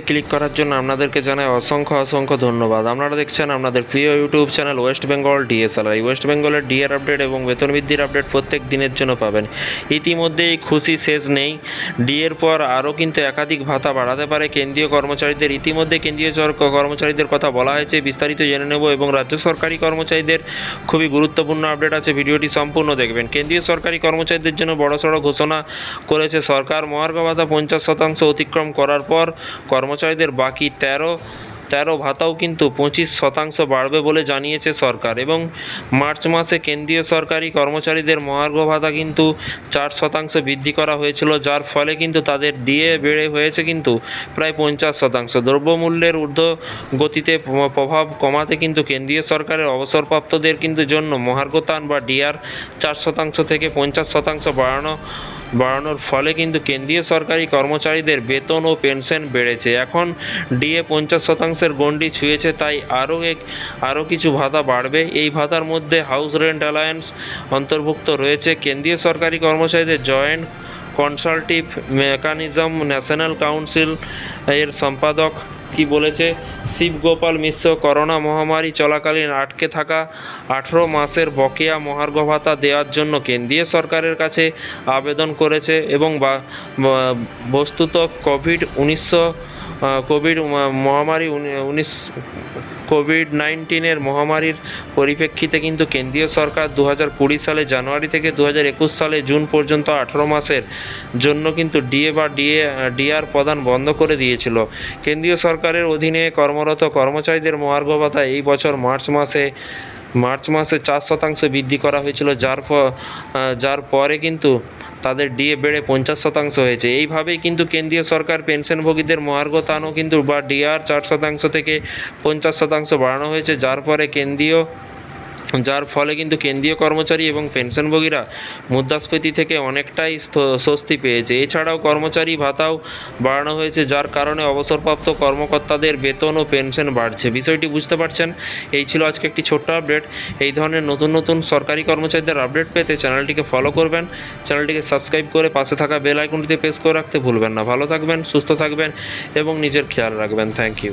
Click করার জন্য আপনাদেরকে জানাই অসংখ্য ধন্যবাদ। আপনারা দেখছেন আপনাদের প্রিয় YouTube channel West Bengal DSLI. West বেঙ্গলের ডিএর আপডেট এবং বেতন বৃদ্ধির আপডেট প্রত্যেক দিনের জন্য পাবেন। ইতিমধ্যেই খুশি শেষ নেই, ডিএর পর আরও কিন্তু একাধিক ভাতা বাড়াতে পারে কেন্দ্রীয় কর্মচারীদের। ইতিমধ্যে কেন্দ্রীয় কর্মচারীদের কথা বলা হয়েছে, বিস্তারিত জেনে নেব এবং রাজ্য সরকারি কর্মচারীদের খুবই গুরুত্বপূর্ণ আপডেট আছে, ভিডিওটি সম্পূর্ণ দেখবেন। কেন্দ্রীয় সরকারি কর্মচারীদের জন্য বড়সড় ঘোষণা করেছে সরকার। মহার্ঘ ভাতা 50% অতিক্রম করার পর কর্মচারীদের বাকি 13 ভাতাও কিন্তু 25% বাড়বে বলে জানিয়েছে সরকার। এবং মার্চ মাসে কেন্দ্রীয় সরকারি কর্মচারীদের মহার্ঘ ভাতা কিন্তু 4% বৃদ্ধি করা হয়েছিল, যার ফলে কিন্তু তাদের দিয়ে বেড়ে হয়েছে কিন্তু প্রায় 50%। দ্রব্যমূল্যের ঊর্ধ্বগতিতে প্রভাব কমাতে কিন্তু কেন্দ্রীয় সরকারের অবসরপ্রাপ্তদের কিন্তু জন্য মহার্ঘতান বা ডিআর 4% থেকে 50% বাড়ানোর ফলে কিন্তু কেন্দ্রীয় সরকারি কর্মচারীদের বেতন ও পেনশন বেড়েছে। এখন ডিএ 50%-এর গণ্ডি ছুঁয়েছে, তাই আরও কিছু ভাতা বাড়বে। এই ভাতার মধ্যে হাউস রেন্ট অ্যালায়েন্স অন্তর্ভুক্ত রয়েছে। কেন্দ্রীয় সরকারি কর্মচারীদের joint consultative mechanism national council এর সম্পাদক কি বলেছে, শিবগোপাল মিশ্র করোনা মহামারী চলাকালীন আটকে থাকা 18 মাসের বকেয়া মহার্ঘ ভাতা দেওয়ার জন্য কেন্দ্রীয় সরকারের কাছে আবেদন করেছে এবং বস্তুত কোভিড-19 মহামারীর পরিপ্রেক্ষিতে কিন্তু কেন্দ্রীয় সরকার 2020 সালে জানুয়ারি থেকে 2021 সালে জুন পর্যন্ত 18 মাসের জন্য কিন্তু ডিএ বা ডিআর প্রদান বন্ধ করে দিয়েছিল। কেন্দ্রীয় সরকারের অধীনে কর্মরত কর্মচারীদের মহার্ঘ ভাতা এই বছর মার্চ মাসে 4% বৃদ্ধি করা হয়েছিল, যার পরে কিন্তু তাদের ডিএ বেড়ে 50% হয়েছে। এইভাবেই কিন্তু কেন্দ্রীয় সরকার পেনশনভোগীদের মহার্ঘতানও কিন্তু বা ডিআর 4% থেকে 50% বাড়ানো হয়েছে, যার ফলে কিন্তু কেন্দ্রীয় কর্মচারী এবং পেনশনভোগীরা মুদ্রাস্ফীতি থেকে অনেকটাই স্বস্তি পেয়েছে। এছাড়াও কর্মচারী ভাতাও বাড়ানো হয়েছে, যার কারণে অবসরপ্রাপ্ত কর্মকর্তাদের বেতন ও পেনশন বাড়ছে। বিষয়টি বুঝতে পারছেন। এই ছিল আজকে একটি ছোট্ট আপডেট। এই ধরনের নতুন সরকারি কর্মচারীদের আপডেট পেতে চ্যানেলটিকে ফলো করবেন, চ্যানেলটিকে সাবস্ক্রাইব করে পাশে থাকা বেল আইকনটিতে প্রেস করে রাখতে ভুলবেন না। ভালো থাকবেন, সুস্থ থাকবেন এবং নিজের খেয়াল রাখবেন। Thank you.